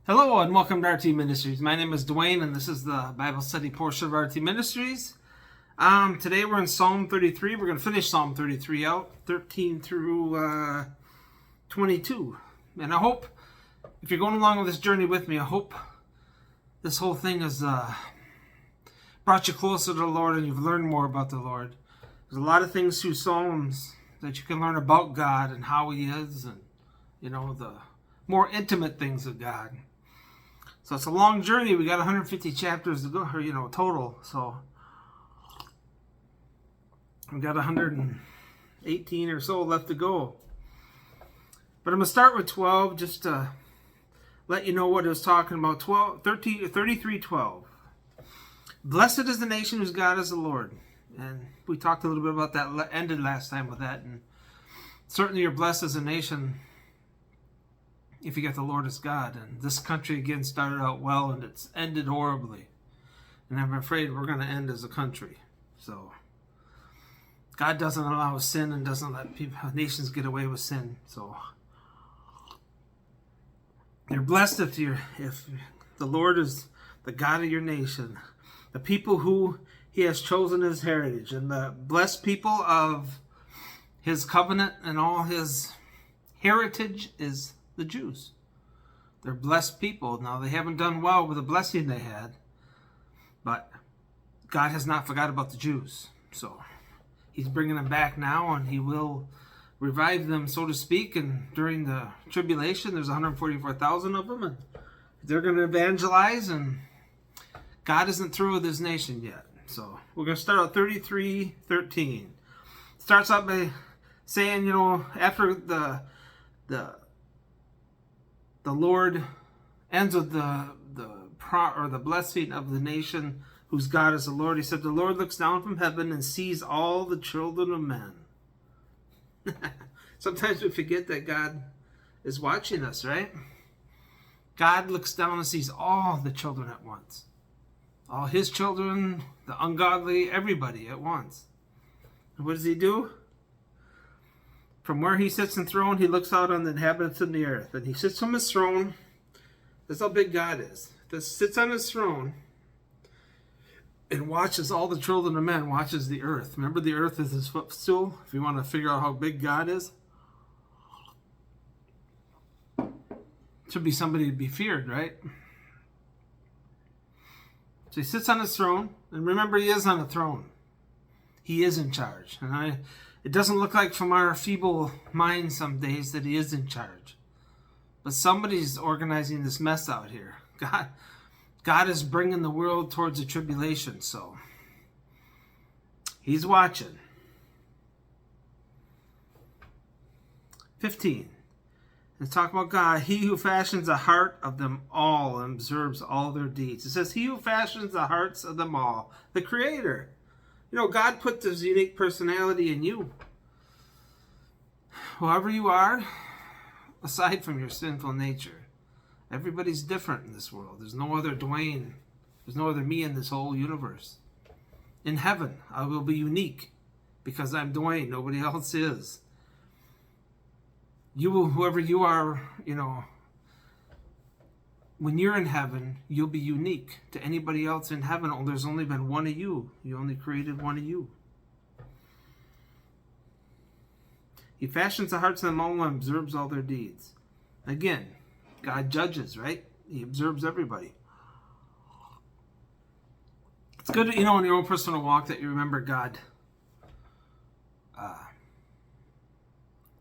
Hello and welcome to RT Ministries. My name is Dwayne and this is the Bible study portion of RT Ministries. Today we're in Psalm 33. We're going to finish Psalm 33 out, 13 through 22. And I hope, if you're going along with this journey with me, I hope this whole thing has brought you closer to the Lord and you've learned more about the Lord. There's a lot of things through Psalms that you can learn about God and how He is and, the more intimate things of God. So it's a long journey. We got 150 chapters to go, or total. So we got 118 or so left to go. But I'm going to start with 12 just to let you know what it was talking about. 33:12. Blessed is the nation whose God is the Lord. And we talked a little bit about that, ended last time with that. And certainly you're blessed as a nation if you get the Lord as God. And this country again started out well and it's ended horribly. And I'm afraid we're going to end as a country. So God doesn't allow sin and doesn't let nations get away with sin. So you're blessed if the Lord is the God of your nation, the people who He has chosen as heritage, and the blessed people of His covenant and all His heritage is the Jews. They're blessed people. Now, they haven't done well with the blessing they had, but God has not forgot about the Jews. So He's bringing them back now, and He will revive them, so to speak. And during the tribulation, there's 144,000 of them, and they're going to evangelize, and God isn't through with His nation yet. So we're going to start out 33:13. Starts out by saying, after the Lord ends with the blessing of the nation whose God is the Lord. He said, the Lord looks down from heaven and sees all the children of men. Sometimes we forget that God is watching us, right? God looks down and sees all the children at once. All His children, the ungodly, everybody at once. And what does He do? From where He sits enthroned, He looks out on the inhabitants of the earth. And He sits on His throne. That's how big God is. He sits on His throne and watches all the children of men, watches the earth. Remember, the earth is His footstool? If you want to figure out how big God is. Should be somebody to be feared, right? So He sits on His throne. And remember, He is on the throne. He is in charge. And it doesn't look like from our feeble minds some days that He is in charge. But somebody's organizing this mess out here. God is bringing the world towards a tribulation, so He's watching. 15. Let's talk about God. He who fashions the heart of them all and observes all their deeds. It says, He who fashions the hearts of them all, the Creator. God put this unique personality in you. Whoever you are, aside from your sinful nature, everybody's different in this world. There's no other Dwayne. There's no other me in this whole universe. In heaven, I will be unique because I'm Dwayne. Nobody else is. You will, whoever you are, when you're in heaven, you'll be unique to anybody else in heaven. There's only been one of you. You only created one of you. He fashions the hearts of them all and observes all their deeds. Again, God judges, right? He observes everybody. It's good, in your own personal walk that you remember God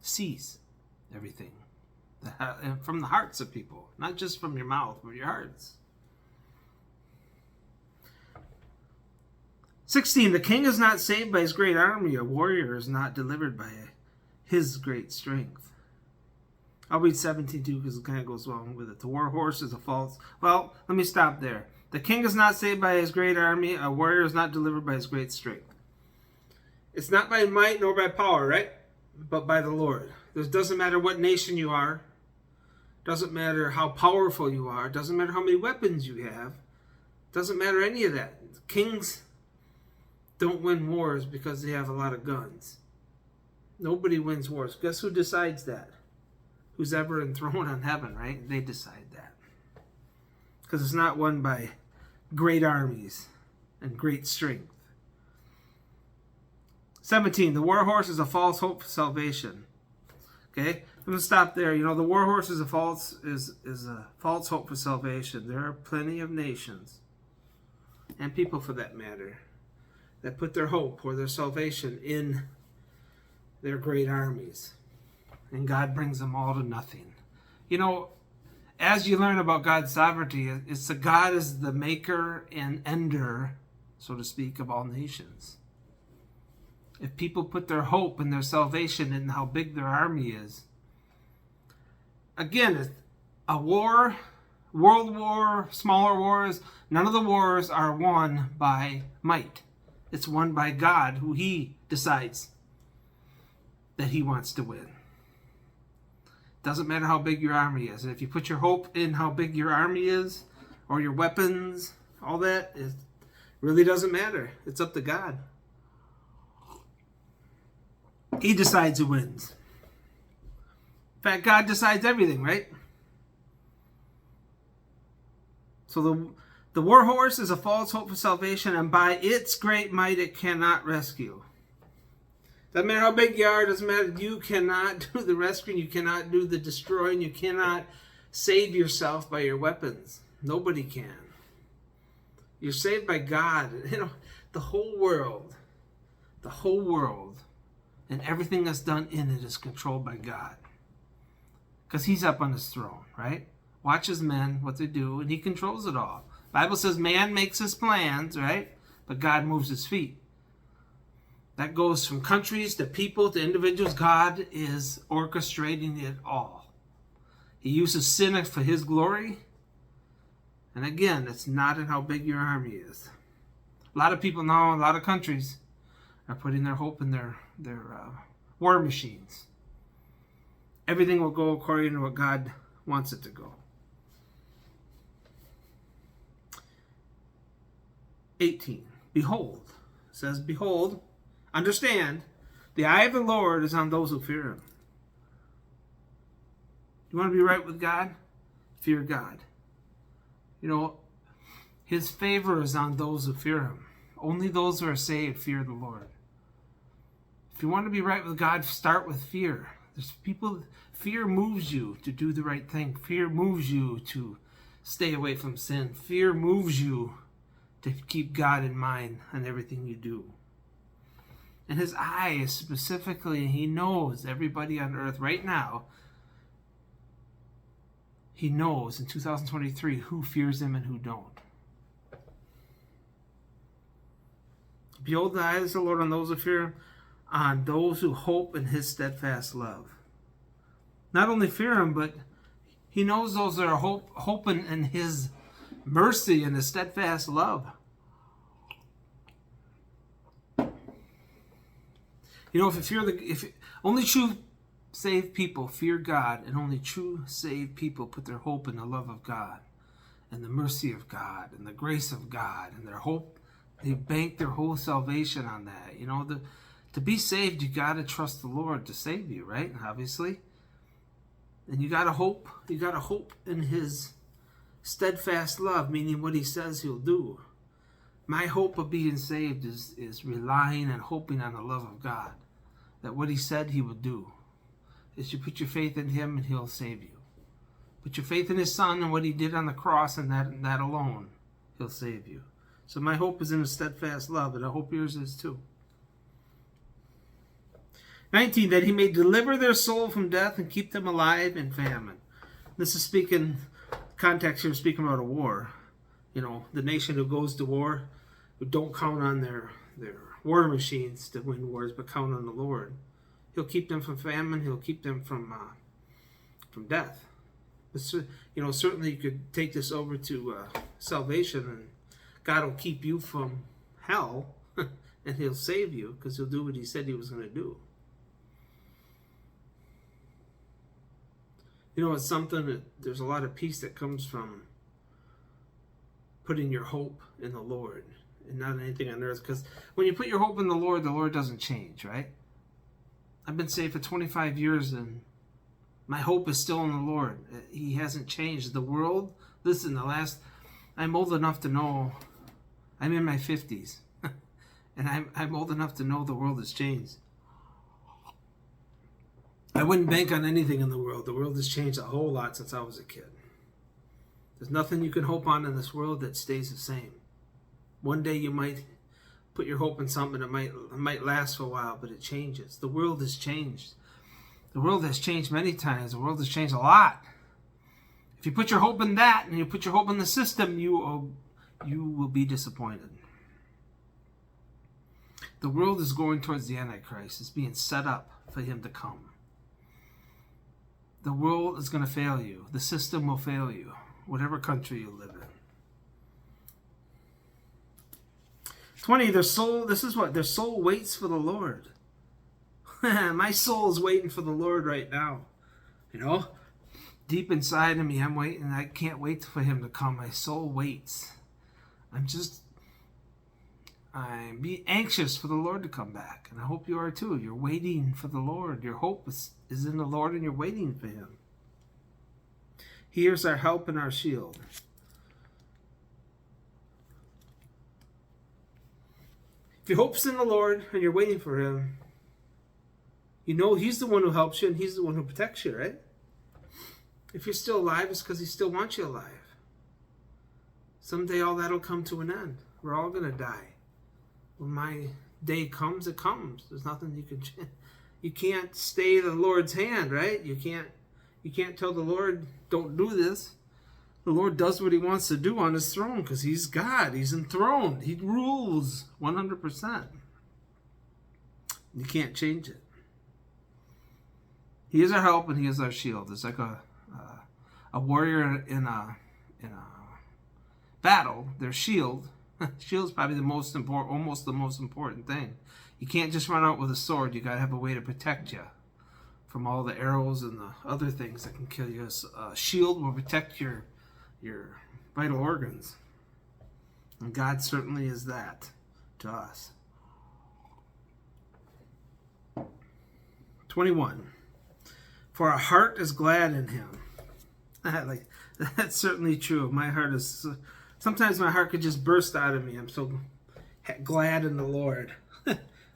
sees everything from the hearts of people, not just from your mouth, but your hearts. 16. The king is not saved by his great army. A warrior is not delivered by his great strength. I'll read 17 too because it kind of goes along with it. The war horse is a false. Well, let me stop there. The king is not saved by his great army. A warrior is not delivered by his great strength. It's not by might nor by power, right? But by the Lord. It doesn't matter what nation you are. Doesn't matter how powerful you are. Doesn't matter how many weapons you have. Doesn't matter any of that. Kings don't win wars because they have a lot of guns. Nobody wins wars. Guess who decides that? Who's ever enthroned on heaven, right? They decide that. because it's not won by great armies and great strength. 17, the war horse is a false hope for salvation. Okay, I'm going to stop there. You know, the war horse is a false hope for salvation. There are plenty of nations, and people for that matter, that put their hope or their salvation in their great armies. And God brings them all to nothing. You know, as you learn about God's sovereignty, it's that God is the maker and ender, so to speak, of all nations. If people put their hope and their salvation in how big their army is, again, a war, world war, smaller wars, none of the wars are won by might. It's won by God, who he decides that he wants to win. Doesn't matter how big your army is. And if you put your hope in how big your army is, or your weapons, all that, it really doesn't matter. It's up to God. He decides who wins. In fact, God decides everything, right? So the war horse is a false hope for salvation, and by its great might it cannot rescue. Doesn't matter how big you are, doesn't matter, you cannot do the rescuing, you cannot do the destroying, you cannot save yourself by your weapons. Nobody can. You're saved by God. You know, the whole world, and everything that's done in it is controlled by God. Because he's up on his throne, right? Watches men, what they do, and he controls it all. The Bible says man makes his plans, right? But God moves his feet. That goes from countries to people to individuals. God is orchestrating it all. He uses sin for his glory. And again, it's not in how big your army is. A lot of people now, a lot of countries are putting their hope in their war machines. Everything will go according to what God wants it to go. 18. Behold, it says, behold, understand, the eye of the Lord is on those who fear him. You want to be right with God? Fear God. You know, his favor is on those who fear him. Only those who are saved fear the Lord. If you want to be right with God, start with fear. Fear moves you to do the right thing. Fear moves you to stay away from sin. Fear moves you to keep God in mind on everything you do. And his eye is specifically, he knows everybody on earth right now. He knows in 2023 who fears him and who don't. Behold, the eye of the Lord on those who fear him, on those who hope in his steadfast love. Not only fear him, but he knows those that are hoping in his mercy and his steadfast love. You know, if only true saved people fear God, and only true saved people put their hope in the love of God and the mercy of God and the grace of God and their hope, they bank their whole salvation on that. You know, to be saved, you got to trust the Lord to save you, right? Obviously. And you got to hope in his steadfast love, meaning what he says he'll do. My hope of being saved is relying and hoping on the love of God. That what he said he would do is you put your faith in him and he'll save you. Put your faith in his son and what he did on the cross, and that alone, he'll save you. So my hope is in his steadfast love, and I hope yours is too. 19, that he may deliver their soul from death and keep them alive in famine. This is speaking, context here, speaking about a war. You know, the nation who goes to war, who don't count on their war machines to win wars, but count on the Lord. He'll keep them from famine. He'll keep them from death. You know, certainly you could take this over to salvation, and God will keep you from hell, and he'll save you because he'll do what he said he was going to do. You know, it's something that there's a lot of peace that comes from putting your hope in the Lord and not anything on earth. Because when you put your hope in the Lord doesn't change, right? I've been saved for 25 years and my hope is still in the Lord. He hasn't changed. The world, listen, the last I'm old enough to know, I'm in my 50s, and I'm old enough to know the world has changed. I wouldn't bank on anything in the world. The world has changed a whole lot since I was a kid. There's nothing you can hope on in this world that stays the same. One day you might put your hope in something that might last for a while, but it changes. The world has changed. The world has changed many times. The world has changed a lot. If you put your hope in that and you put your hope in the system, you will be disappointed. The world is going towards the Antichrist. It's being set up for him to come. The world is going to fail you. The system will fail you, whatever country you live in. 20, their soul waits for the Lord. My soul is waiting for the Lord right now. You know, deep inside of me, I'm waiting. I can't wait for him to come. My soul waits. I'm be anxious for the Lord to come back. And I hope you are too. You're waiting for the Lord. Your hope is in the Lord, and you're waiting for him. He is our help and our shield. If your hope's in the Lord and you're waiting for him, you know he's the one who helps you and he's the one who protects you, right? If you're still alive, it's because he still wants you alive. Someday all that'll come to an end. We're all going to die. When my day comes, it comes. There's nothing you can change. You can't stay the Lord's hand, right? You can't tell the Lord, don't do this. The Lord does what he wants to do on his throne because he's God. He's enthroned. He rules 100%. You can't change it. He is our help and he is our shield. It's like a warrior in a battle. Their shield. Shield's probably almost the most important thing. You can't just run out with a sword. You got to have a way to protect you from all the arrows and the other things that can kill you. A shield will protect your vital organs. And God certainly is that to us. 21. For our heart is glad in him. That's certainly true. My heart is... Sometimes my heart could just burst out of me. I'm so glad in the Lord.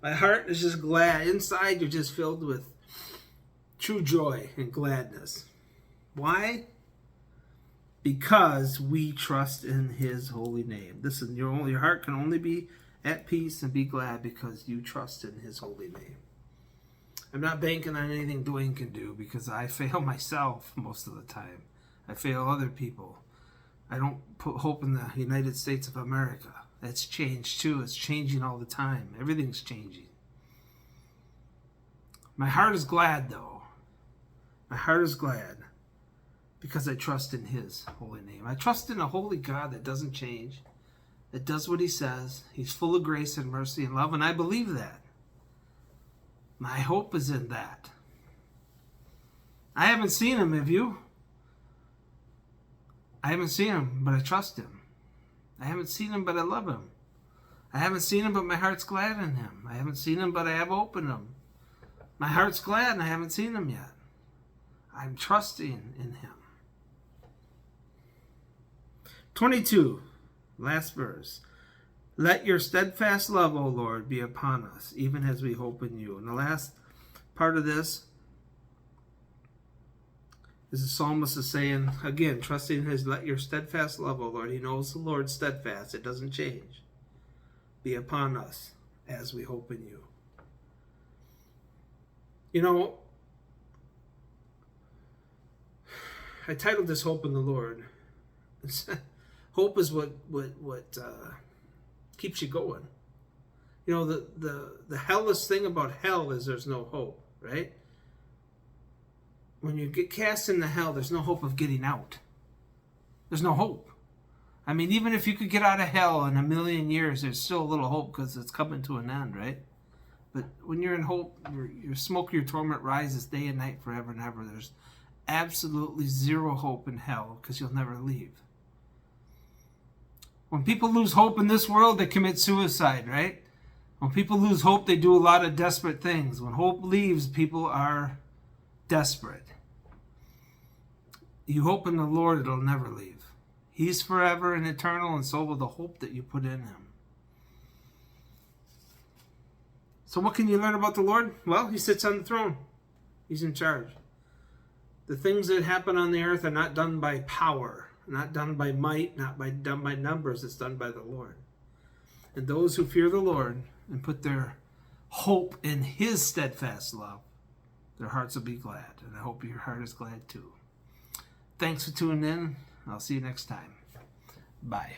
My heart is just glad. Inside, you're just filled with true joy and gladness. Why? Because we trust in his holy name. Listen, your heart can only be at peace and be glad because you trust in his holy name. I'm not banking on anything Dwayne can do because I fail myself most of the time. I fail other people. I don't put hope in the United States of America. That's changed too. It's changing all the time. Everything's changing. My heart is glad though. My heart is glad because I trust in his holy name. I trust in a holy God that doesn't change, that does what he says. He's full of grace and mercy and love, and I believe that. My hope is in that. I haven't seen him, have you? I haven't seen him, but I trust him. I haven't seen him, but I love him. I haven't seen him, but my heart's glad in him. I haven't seen him, but I have hope in him. My heart's glad, and I haven't seen him yet. I'm trusting in him. 22, last verse. Let your steadfast love, O Lord, be upon us, even as we hope in you. And the last part of this is the psalmist is saying, again, trusting in his, let your steadfast love, O Lord. He knows the Lord's steadfast. It doesn't change. Be upon us as we hope in you. You know, I titled this Hope in the Lord. Hope is what keeps you going. You know, the hellish thing about hell is there's no hope, right? When you get cast into hell, there's no hope of getting out. There's no hope. I mean, even if you could get out of hell in 1,000,000 years, there's still a little hope because it's coming to an end, right? But when you're in hope, your smoke, your torment rises day and night forever and ever. There's absolutely zero hope in hell because you'll never leave. When people lose hope in this world, they commit suicide, right? When people lose hope, they do a lot of desperate things. When hope leaves, people are desperate. You hope in the Lord, it'll never leave. He's forever and eternal, and so will the hope that you put in him. So what can you learn about the Lord? Well, he sits on the throne. He's in charge. The things that happen on the earth are not done by power, not done by might, done by numbers. It's done by the Lord. And those who fear the Lord and put their hope in his steadfast love, their hearts will be glad. And I hope your heart is glad too. Thanks for tuning in. I'll see you next time. Bye.